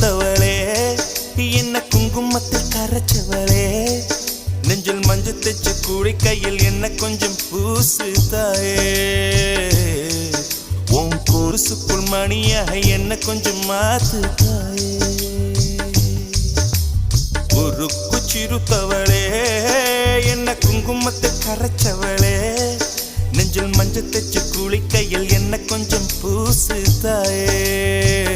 சிறுத்தவளே என்ன குங்குமத்தில் கரைச்சவளே நெஞ்சில் மஞ்சள் தைச்சு கூடி கையில் என்ன கொஞ்சம் பூசு தாயே உன் கொலுசுக்குள் மணியாக என்ன கொஞ்சம் மாத்து தாயே உருக்கு சிறுத்தவளே என்ன குங்குமத்தை கரைச்சவளே நெஞ்சில் மஞ்சள் தைச்சு கூலி கையில் என்ன கொஞ்சம் பூசு தாயே